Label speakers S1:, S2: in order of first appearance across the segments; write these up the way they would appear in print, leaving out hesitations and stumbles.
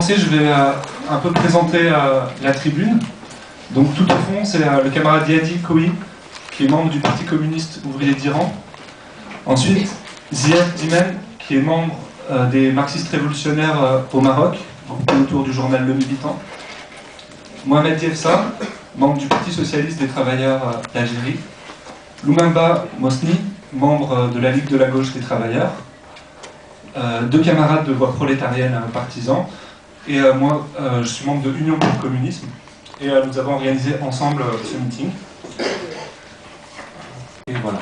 S1: commencer, je vais un peu présenter la tribune. Donc tout au fond, c'est le camarade Yadi Koui, qui est membre du Parti communiste ouvrier d'Iran. Ensuite, Ziad Dimen, qui est membre des marxistes révolutionnaires au Maroc, groupé autour du journal Le Militant. Mohamed Diefsa, membre du Parti socialiste des travailleurs d'Algérie. Loumemba Mosni, membre de la Ligue de la gauche des travailleurs. Deux camarades de voix prolétarienne partisans. Et moi, je suis membre de Union pour le communisme. Et nous avons organisé ensemble ce meeting. Et voilà.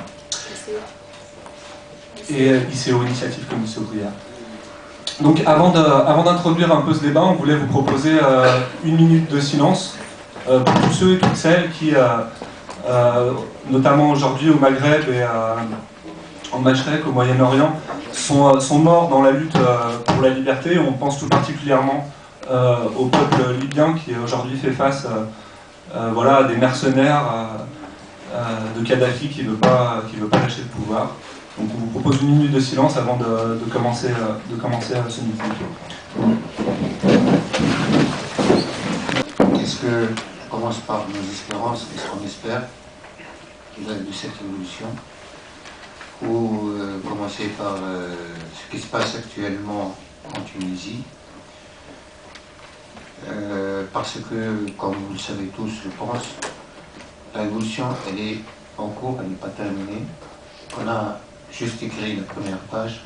S1: Et ICO, Initiative Communiste Ouvrière. Donc avant d'introduire un peu ce débat, on voulait vous proposer une minute de silence pour tous ceux et toutes celles qui, notamment aujourd'hui au Maghreb et en Machrek, au Moyen-Orient, sont morts dans la lutte pour la liberté. On pense tout particulièrement au peuple libyen qui aujourd'hui fait face voilà, à des mercenaires de Kadhafi qui ne veut pas lâcher le pouvoir. Donc on vous propose une minute de silence avant de commencer ce meeting.
S2: Est-ce que je commence par nos espérances, qu'est-ce qu'on espère de cette évolution, ou commencer par ce qui se passe actuellement en Tunisie, parce que, comme vous le savez tous, je pense, la révolution, elle est en cours, elle n'est pas terminée. On a juste écrit la première page.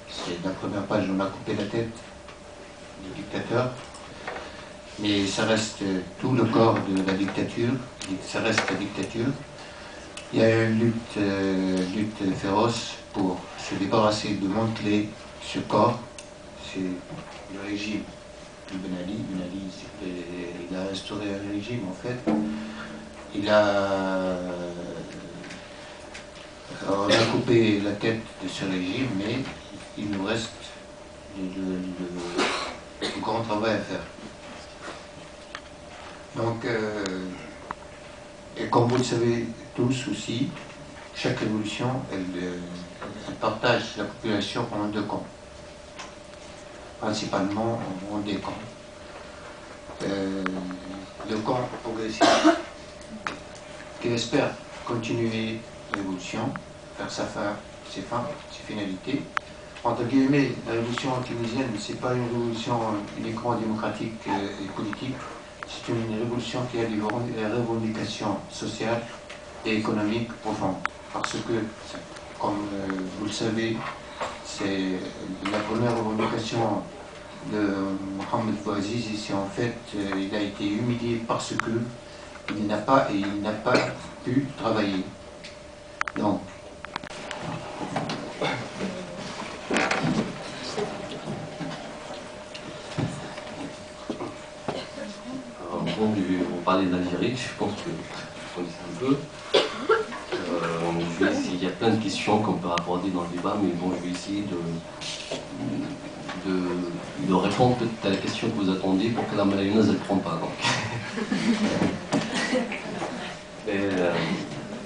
S2: C'est la première page, on a coupé la tête du dictateur. Mais ça reste tout le corps de la dictature, ça reste la dictature. Il y a une lutte féroce pour se débarrasser de Montlé, ce corps. C'est le régime de Ben Ali. Ben Ali, il a instauré un régime en fait. On a coupé la tête de ce régime, mais il nous reste le grand travail à faire. Donc, et comme vous le savez tous aussi, chaque révolution, elle partage la population en deux camps. Principalement en deux camps. Le camp progressiste, qui espère continuer la révolution, faire ses fins, ses finalités. Entre guillemets, la révolution tunisienne, ce n'est pas une révolution uniquement démocratique et politique, c'est une révolution qui a des revendications sociales et économiques profondes. Parce que, comme vous le savez, c'est la première revendication de Mohamed Bouazizi, c'est en fait, il a été humilié parce que il n'a pas pu travailler. Donc,
S3: bon, je vais vous parler d'Algérie, je pense que vous connaissez un peu. Il y a plein de questions qu'on peut aborder dans le débat, mais bon, je vais essayer de répondre peut-être à la question que vous attendez pour que la mayonnaise ne prenne pas.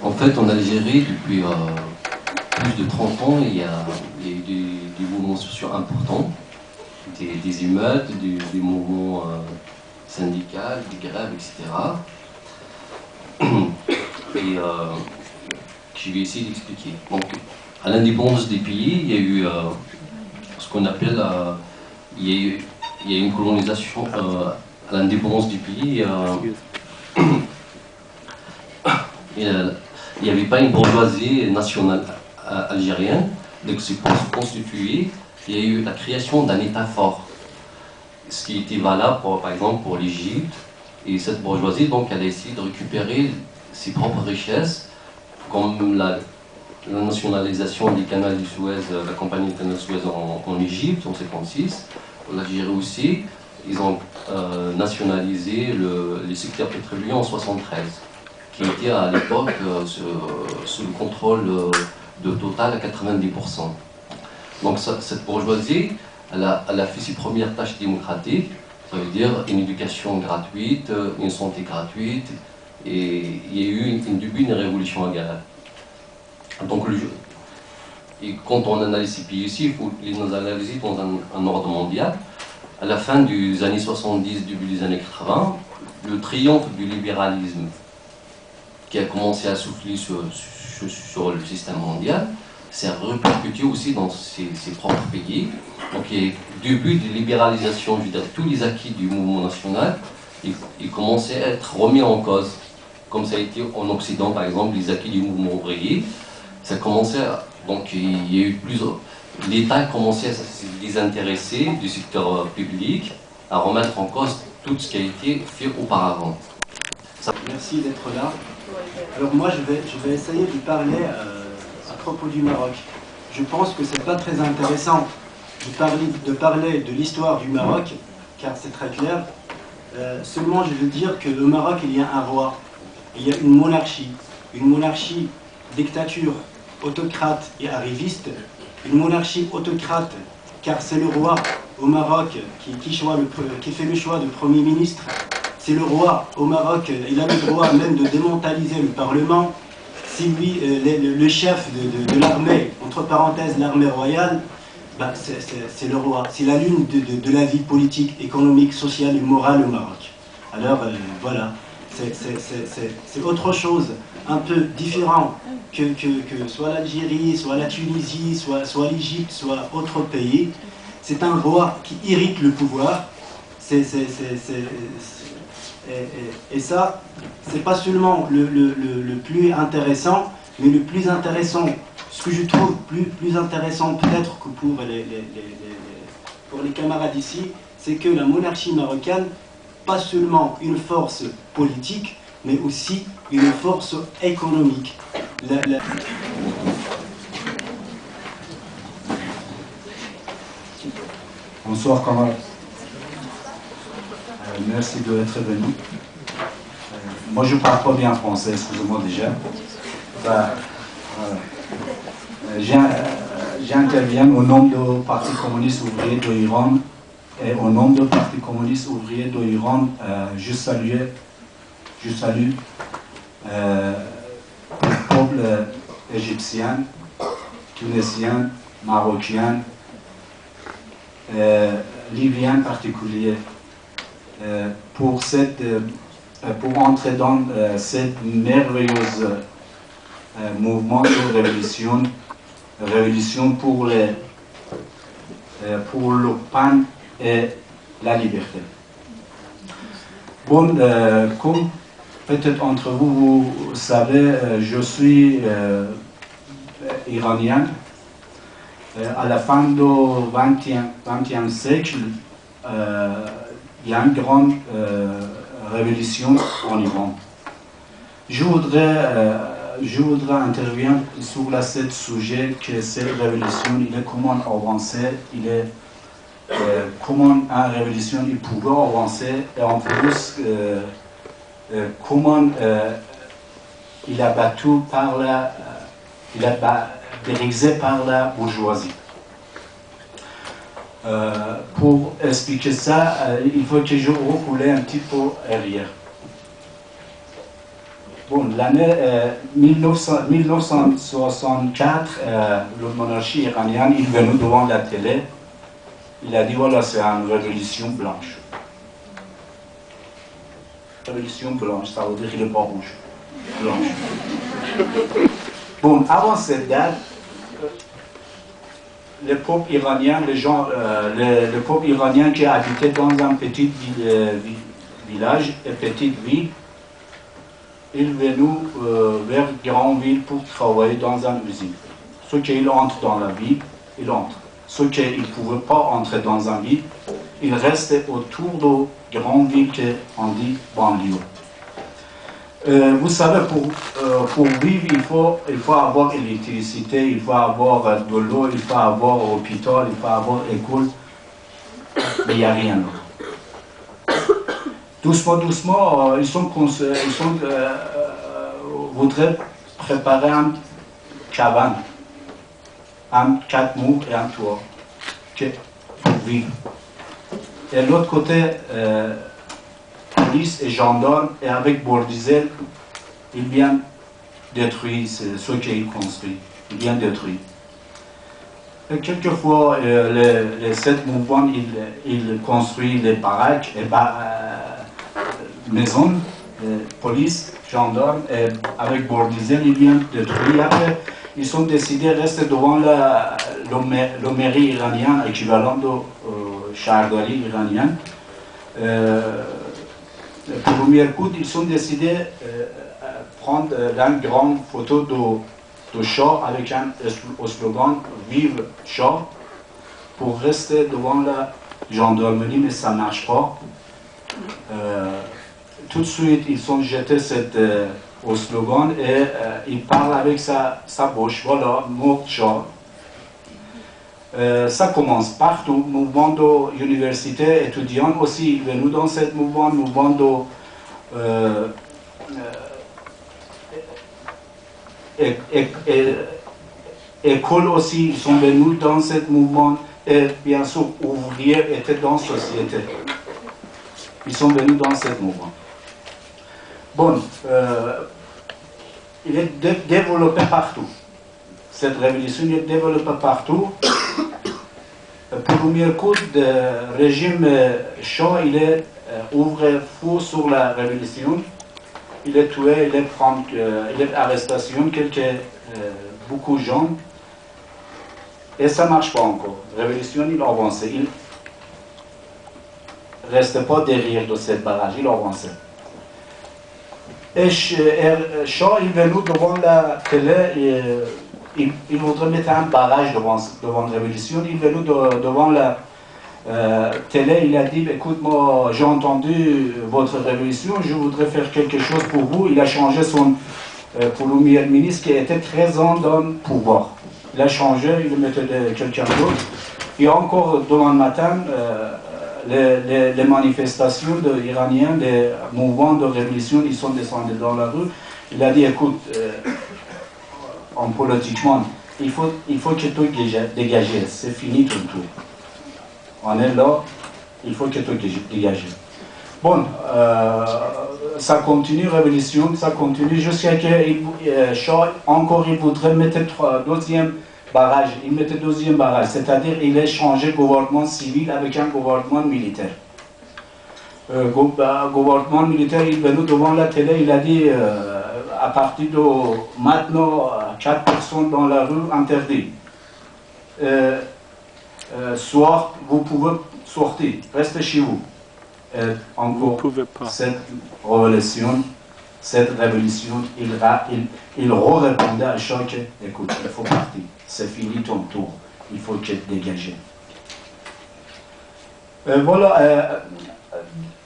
S3: En fait, en Algérie, depuis plus de 30 ans, il y a eu des mouvements sociaux importants, des émeutes, des mouvements syndicaux, des grèves, etc. Et je vais essayer d'expliquer. Donc, à l'indépendance des pays, il y a eu ce qu'on appelle, il y a eu une colonisation à l'indépendance du pays. Il n'y avait pas une bourgeoisie nationale algérienne. Donc, c'est pour se constituer, il y a eu la création d'un État fort. Ce qui était valable, par exemple, pour l'Égypte. Et cette bourgeoisie, donc, elle a essayé de récupérer ses propres richesses, comme la nationalisation du canal du Suez, la compagnie du canal du Suez en Égypte en 1956. L'Algérie aussi, ils ont nationalisé les secteurs pétroliers en 1973, qui était à l'époque sous le contrôle de Total à 90%. Donc cette bourgeoisie, elle a fait ses premières tâches démocratiques, ça veut dire une éducation gratuite, une santé gratuite, et il y a eu depuis une révolution agrarienne. Donc, et quand on analyse ces pays ici, il faut les analyser dans un ordre mondial. à la fin des années 70, début des années 80, le triomphe du libéralisme qui a commencé à souffler sur le système mondial s'est répercuté aussi dans ses propres pays. Donc il y a début de libéralisation, je veux dire, tous les acquis du mouvement national, ils commençaient à être remis en cause, comme ça a été en Occident par exemple, les acquis du mouvement ouvrier. Ça commençait donc il y a eu plusieurs... L'État a commencé à se désintéresser du secteur public, à remettre en cause tout ce qui a été fait auparavant.
S4: Merci d'être là. Alors moi je vais essayer de parler à propos du Maroc. Je pense que c'est pas très intéressant de parler de l'histoire du Maroc, car c'est très clair. Seulement je veux dire que le Maroc, il y a un roi, il y a une monarchie dictature, autocrate et arriviste, une monarchie autocrate, car c'est le roi au Maroc qui fait le choix de Premier ministre. C'est le roi au Maroc, il a le droit même de démentaliser le Parlement. C'est lui le chef de l'armée, entre parenthèses l'armée royale, bah, c'est le roi. C'est la lune de la vie politique, économique, sociale et morale au Maroc. Alors voilà, c'est autre chose, un peu différent que soit l'Algérie, soit la Tunisie, soit l'Égypte, soit autre pays. C'est un roi qui hérite le pouvoir. Et ça, c'est pas seulement le plus intéressant, mais le plus intéressant, ce que je trouve plus intéressant peut-être que pour les camarades ici, c'est que la monarchie marocaine, pas seulement une force politique, mais aussi une force économique.
S5: Bonsoir camarades. Merci d'être venu. Moi je parle pas bien français, excusez-moi déjà. J'interviens au nom du Parti communiste ouvrier de l'Iran et au nom du Parti communiste ouvrier de l'Iran, je salue le peuple égyptien, tunisien, marocain, libyen en particulier, pour entrer dans cette merveilleuse mouvement de révolution pour le pain et la liberté. Bon, comme peut-être entre vous, vous savez, je suis iranien. À la fin du XXe siècle, il y a une grande révolution en Iran. Je voudrais intervenir sur ce sujet, que cette révolution, il est comment avancer, il est comment une révolution il pouvait avancer, et en plus comment il a battu par dirigé par la bourgeoisie. Pour expliquer ça, il faut que je recule un petit peu arrière. Bon, l'année 1964, la monarchie iranienne est venue devant la télé. Il a dit voilà, c'est une révolution blanche. Révolution blanche, ça veut dire qu'il n'est pas rouge. Blanche. Bon, avant cette date, le peuple iranien, le peuple iranien qui habitait dans un petit village, une petite ville, il est venu vers une grande ville pour travailler dans une usine. Ceux qui entrent dans la ville, ils entrent. Ceux qui ne pouvaient pas entrer dans une ville, ils restaient autour de grandes villes qu'on dit banlieue. Vous savez, pour vivre, il faut avoir l'électricité, il faut avoir de l'eau, il faut avoir un hôpital, il faut avoir une école, mais il n'y a rien d'autre. Doucement, ils voudraient préparer une cabane, un 4 murs et un toit, pour vivre. Et de l'autre côté, police et gendarmes, et avec Bordizel, ils viennent détruire ce qu'ils construisent. Ils viennent détruire. Et quelquefois, cette mouvement, il construit les baraques et maisons, police, gendarmes, et avec bord diesel, ils viennent détruire. Après, ils sont décidés de rester devant la mairie iranienne, équivalent de Shahrdari iranien. Pour le premier coup, ils sont décidés de prendre une grande photo de Shah avec un slogan « Vive Shah » pour rester devant la gendarmerie, mais ça ne marche pas. Tout de suite, ils ont jeté au slogan et ils parlent avec sa bouche, voilà, mot Shah. Ça commence partout, mouvement de l'université étudiante aussi, venus dans ce mouvement de école aussi, ils sont venus dans ce mouvement, et bien sûr, ouvriers étaient dans la société. Ils sont venus dans ce mouvement. Bon, il est développé partout. Cette révolution est développée partout. Le premier coup de régime Shah, il est ouvert fou sur la révolution. Il est tué, il est arrestation, beaucoup de gens. Et ça ne marche pas encore. La révolution, il avance. Il ne reste pas derrière de cette barrage, il avance. Et Shah, il est venu devant la télé, il voudrait mettre un barrage devant la révolution. Il est venu devant la télé, il a dit, écoute, moi j'ai entendu votre révolution, je voudrais faire quelque chose pour vous. Il a changé son premier ministre qui était 13 ans dans le pouvoir. Il a changé, il mettait quelqu'un d'autre. Et encore demain matin, les manifestations iraniennes, les mouvements de révolution, ils sont descendus dans la rue. Il a dit, écoute, en politiquement, il faut que tout dégage, c'est fini tout. On est là, il faut que tout dégage. Bon, ça continue, révolution, ça continue jusqu'à que Shah, encore, il voudrait mettre deuxième barrage. Il mettait deuxième barrage, c'est-à-dire il a changé le gouvernement civil avec un gouvernement militaire. Gouvernement militaire, il est venu devant la télé, il a dit à partir de maintenant, 4 personnes dans la rue interdit. Soir, vous pouvez sortir, restez chez vous. Encore, cette révolution, il répondait à chaque écoute, il faut partir, c'est fini ton tour, il faut que dégager. Voilà,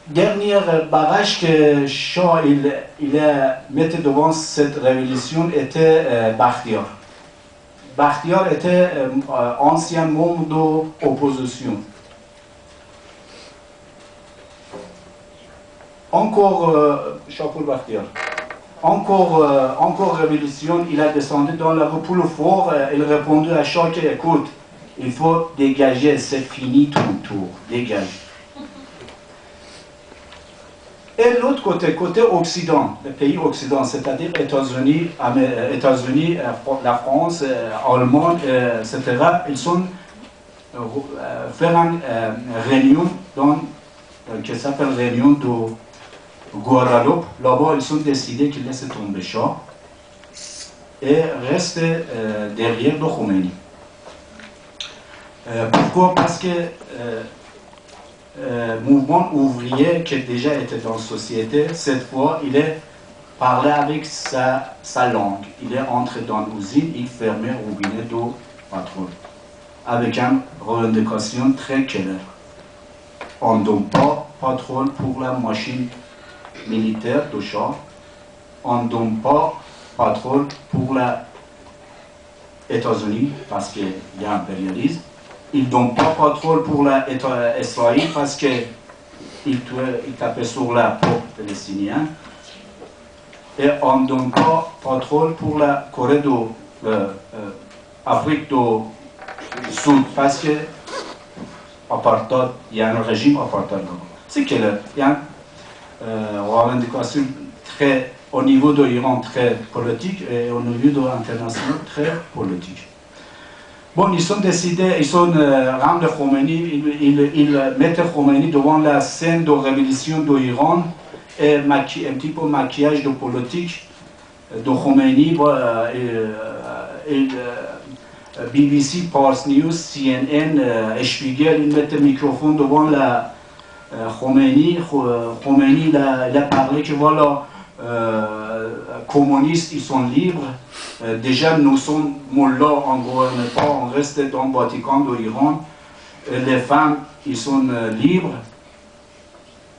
S5: dernier barrage que Shah il a mis devant cette révolution était Bakhtiar. Bakhtiar était ancien membre de l'opposition. Encore Shapur Bakhtiar. Encore révolution, il a descendu dans la rue pour le fort, il répondait à Shah, écoute, il faut dégager, c'est fini ton tour, dégage. Et l'autre côté Occident, le pays Occident, c'est-à-dire États-Unis, la France, Allemagne, etc., ils sont faire une réunion qui s'appelle réunion de Guadalupe. Là-bas, ils ont décidé qu'ils laissent tomber Shah et restent derrière le Khomeini. Pourquoi? Parce que mouvement ouvrier qui déjà était dans la société, cette fois, il est parlé avec sa langue. Il est entré dans l'usine, il fermait le robinet d'eau patron. Avec une revendication très claire. On ne donne pas patron pour la machine militaire de Shah. On ne donne pas patron pour les États-Unis parce qu'il y a impérialisme. Ils ne donnent pas patron pour Israël parce qu'ils tapaient sur la peau palestinienne. Et on ne donne pas patron pour la Corée de l'Afrique du Sud parce que il y a un régime apartheid. C'est qu'il y a une revendication très, au niveau de l'Iran très politique et au niveau de l'international très politique. Bon, ils ont décidé, ils ont rendu Khomeini, ils mettent Khomeini devant la scène de révolution de l'Iran et un petit peu maquillage de politique de Khomeini, BBC, Pars News, CNN, Spiegel, ils mettent le microphone devant la Khomeini. Khomeini il a parlé que voilà, communistes, ils sont libres. Déjà, nous sommes là, on ne gouverne pas, on reste dans le Vatican de l'Iran. Les femmes, ils sont libres.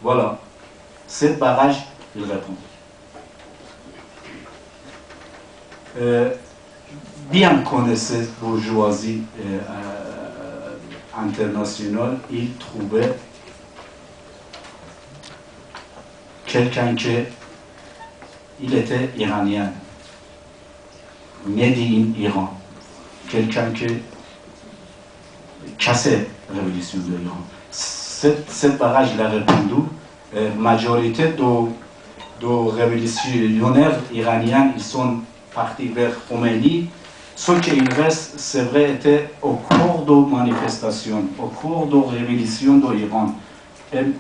S5: Voilà. Cette barrage, il répond. Bien connaissait bourgeoisie internationale, il trouvait quelqu'un qui il était iranien, Made in Iran, quelqu'un qui cassait la révolution de l'Iran. Cette barrage, il a répondu. La majorité de révolutionnaires iraniens, ils sont partis vers Khomeini. Ce qu'il reste, c'est vrai, était au cours de manifestations, au cours de révolution de l'Iran. Ils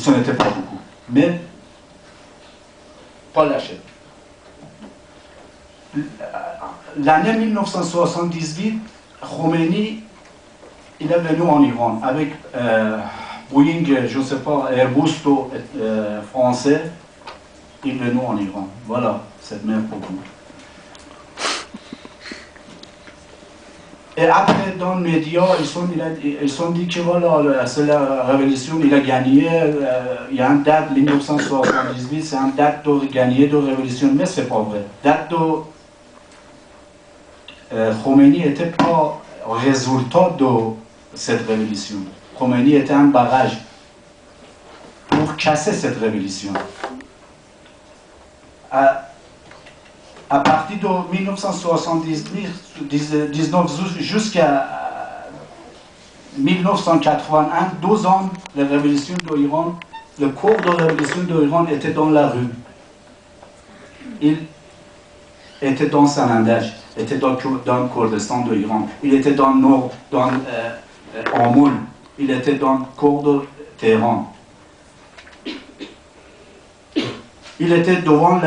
S5: n'en étaient pas beaucoup. Mais pas lâché. L'année 1978, Khomeini, il est venu en Iran avec Boeing, je ne sais pas, Airbus français, il est venu en Iran. Voilà, c'est le même problème. Et après, dans les médias, ils ont dit que voilà, c'est la révolution, il a gagné. Il y a une date, 1978, c'est une date de gagner de révolution, mais ce n'est pas vrai. Date de Khomeini n'était pas le résultat de cette révolution. Khomeini était un barrage pour casser cette révolution. À partir de 1979 jusqu'à 1981, 12 ans, la révolution de l'Iran, le cours de la révolution de l'Iran était dans la rue. Il était dans Sanandaj, était dans le Kurdistan de l'Iran, il était dans le nord, en Moul, il était dans le cours de Téhéran. Il était devant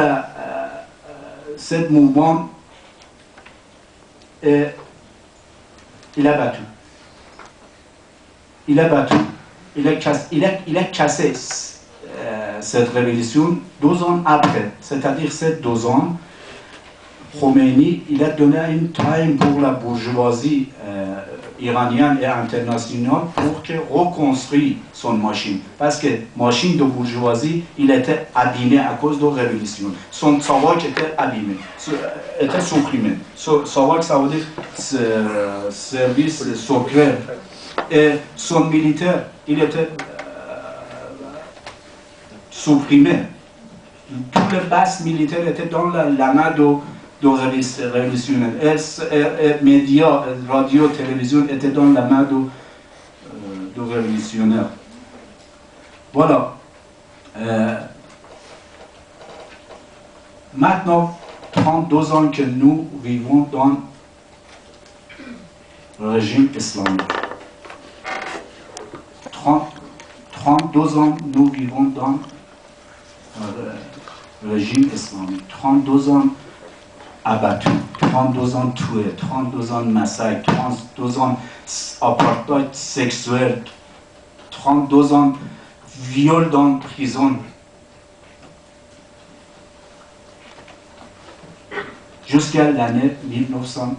S5: ce mouvement et il a battu. Il a battu. Il a cassé cette révolution 12 ans après. C'est-à-dire ces 12 ans, Khomeini, il a donné une time pour la bourgeoisie iranienne et internationale pour qu'elle reconstruise son machine. Parce que la machine de bourgeoisie, il était abîmé à cause de la révolution. Son savoir était abîmé, était supprimé. Savoir, ça veut dire service secret. Et son militaire, il était supprimé. Toutes les bases militaires étaient dans la main de révolutionnaires. Et médias, radio, télévision étaient dans la main de révolutionnaires. Voilà. Maintenant, 32 ans que nous vivons dans le régime islamique. 32 ans nous vivons dans le régime islamique. 32 ans abattus, 32 ans tués, 32 ans de massacres, 32 ans d'apartheid sexuel, 32 ans de viol dans la prison. Jusqu'à l'année 1900.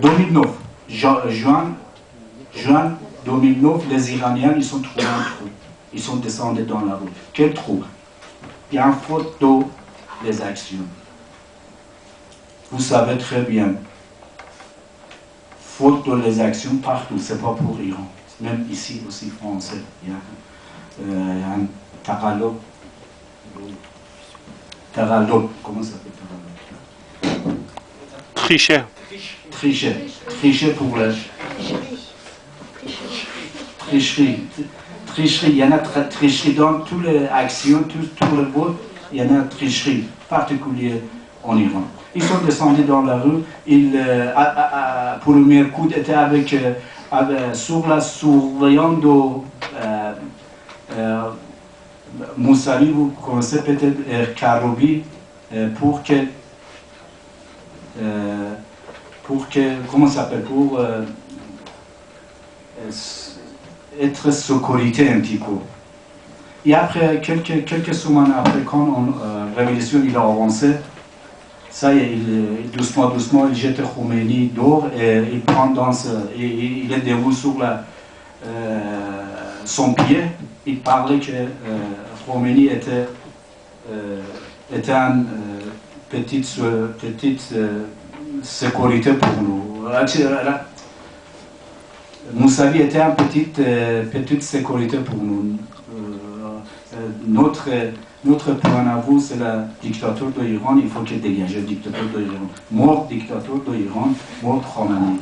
S5: 2009. Juin 2009, les Iraniens, ils sont trouvés un trou. Ils sont descendus dans la rue. Quel trou? Il y a une photo des actions. Vous savez très bien. Faute de les actions partout, c'est pas pour l'Iran. Même ici aussi français, il y a un taralog. Taralog, comment ça s'appelle taralog?
S6: Tricher.
S5: Tricher pour la tricherie. tricherie. Il y en a tricherie dans toutes les actions, tout le vote. Il y en a tricherie particulière en Iran. Ils sont descendus dans la rue. Pour le Mercoud, étaient sur la surveillance de Moussali, vous connaissez peut-être Karoubi, pour que, comment ça s'appelle, pour être sécurité un petit peu. Et après, quelques semaines après, quand la révolution il a avancé, ça y est, doucement, il jette Khomeini dehors et il prend il est debout sur son pied. Il parlait que Khomeini était une petite sécurité pour nous. Moussavi était une petite sécurité pour nous. Notre point à vous, c'est la dictature de l'Iran. Il faut qu'il dégage la dictature de l'Iran. Mort dictature de l'Iran, mort Khomeini.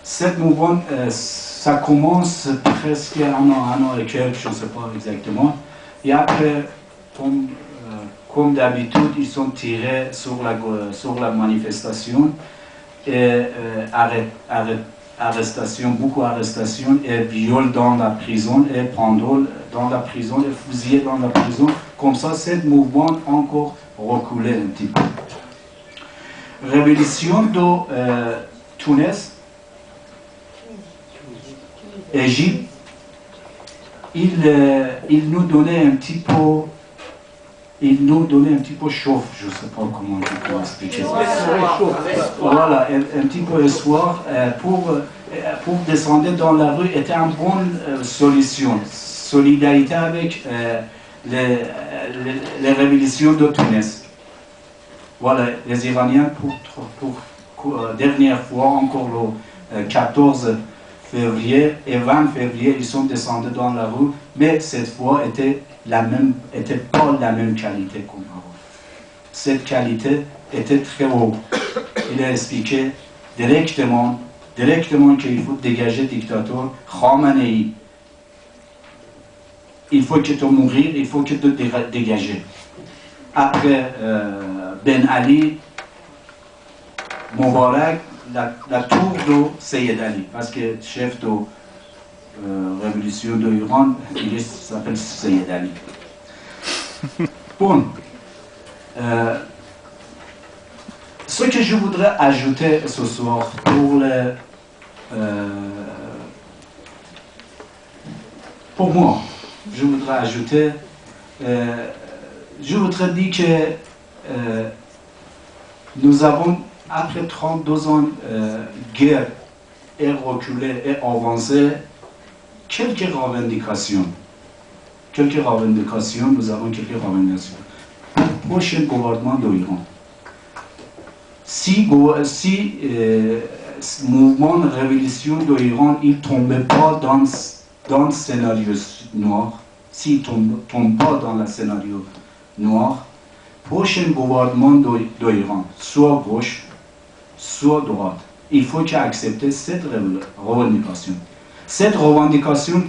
S5: Cette mouvement, ça commence presque un an et quelques, je ne sais pas exactement. Et après, comme d'habitude, ils sont tirés sur la manifestation et beaucoup d'arrestations et viols dans la prison et pendant dans la prison et fusillés dans la prison. Comme ça, ce mouvement encore reculé un petit peu. Révolution de Tunis, Égypte, il nous donnait un petit peu. Il nous donnait un petit peu chauffe, je ne sais pas comment je peux expliquer ça. Voilà, un petit peu espoir pour descendre dans la rue était une bonne solution. Solidarité avec les révolutions de Tunis. Voilà, les Iraniens, pour dernière fois, encore le 14 février et 20 février, ils sont descendus dans la rue, mais cette fois était pas la même qualité qu'avant. Cette qualité était très haute. Il a expliqué directement qu'il faut dégager le dictateur Khamenei. Il faut que tu mourir, il faut que tu te dégages. Après Ben Ali, Moubarak, la tour de Seyed Ali, parce que le chef de révolution de l'Iran, il s'appelle Seyed Ali. Bon, ce que je voudrais ajouter ce soir pour moi, je voudrais ajouter, je voudrais dire que nous avons, après 32 ans de guerre et reculé et avancé, quelques revendications. Nous avons quelques revendications. Pour le prochain gouvernement de l'Iran. Si le mouvement de révolution de l'Iran ne tombe pas dans le scénario noir, s'il ne tombe pas dans le scénario noir, le prochain gouvernement de l'Iran, soit gauche, soit droite, il faut qu'il accepte cette revendication. Cette revendication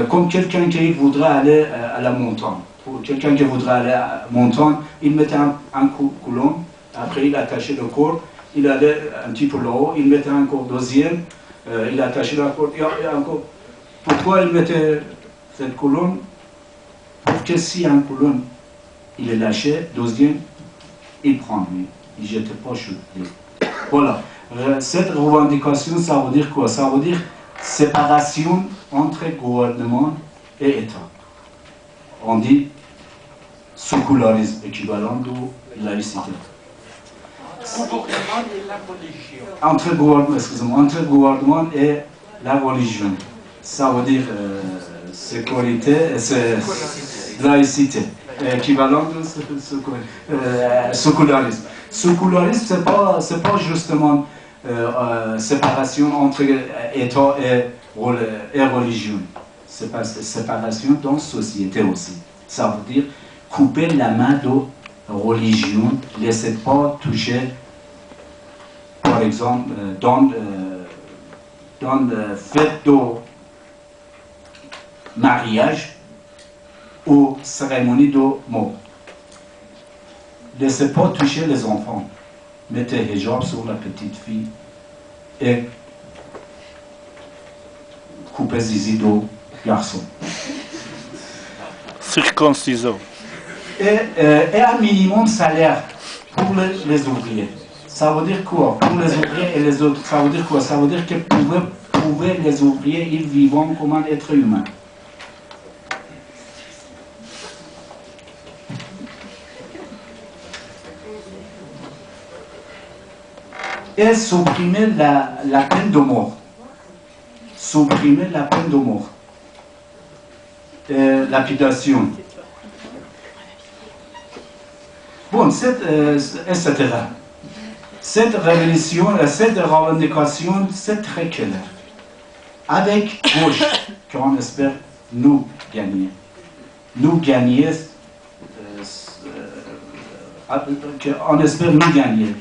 S5: comme quelqu'un qui voudrait aller à la montagne. Pour quelqu'un qui voudrait aller à la montagne, il mettait un coulon, après il attachait le corps, il allait un petit peu là-haut, il mettait encore deuxième, il attachait le corps, et encore. Pourquoi il mettait cette colonne? Pour que si un colonne, il est lâché, deuxième, il prend lui, il ne jette pas chute. Voilà. Cette revendication, ça veut dire quoi? Ça veut dire séparation entre gouvernement et État. On dit sécularisme, équivalent de laïcité. Entre gouvernement et la religion. Ça veut dire sécurité, c'est laïcité. Équivalent de sécularisme. Sécularisme, ce n'est pas justement séparation entre État et religion. C'est pas séparation dans la société aussi. Ça veut dire couper la main de religion, ne laisser pas toucher, par exemple, dans dans le fête de mariage ou cérémonie de mort. Ne laissez pas toucher les enfants. Mettez hijab sur la petite fille et coupez zizi de garçon.
S6: Circonciso.
S5: Et un minimum salaire pour les ouvriers. Ça veut dire quoi? Pour les ouvriers et les autres, ça veut dire quoi? Ça veut dire que pour les ouvriers, ils vivent comme un être humain. Et supprimer la peine de mort. Supprimer la peine de mort. Lapidation. Bon, etc. Cette révolution, cette revendication, c'est très clair. Avec gauche, qu'on espère nous gagner. Nous gagner, on espère nous gagner.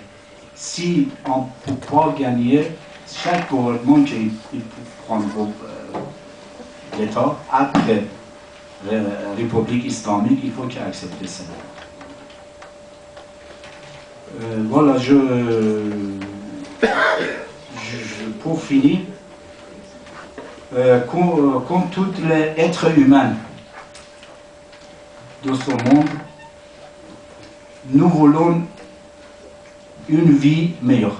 S5: Si on ne peut pas gagner, chaque gouvernement qui peut prendre l'État après la République islamique, il faut qu'il accepte ça. Voilà, pour finir, comme tous les êtres humains de ce monde, nous voulons une vie meilleure.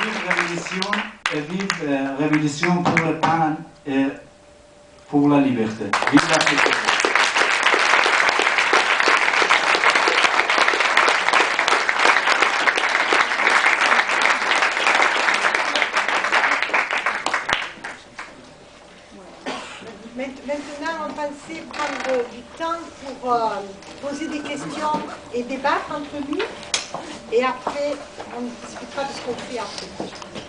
S5: Vive révolution et vive révolution pour le pain et pour la liberté. Vive l'Afrique.
S7: Maintenant, on pensait prendre du temps pour poser des questions et débattre entre nous. Et après, on discutera de ce qu'on fait après.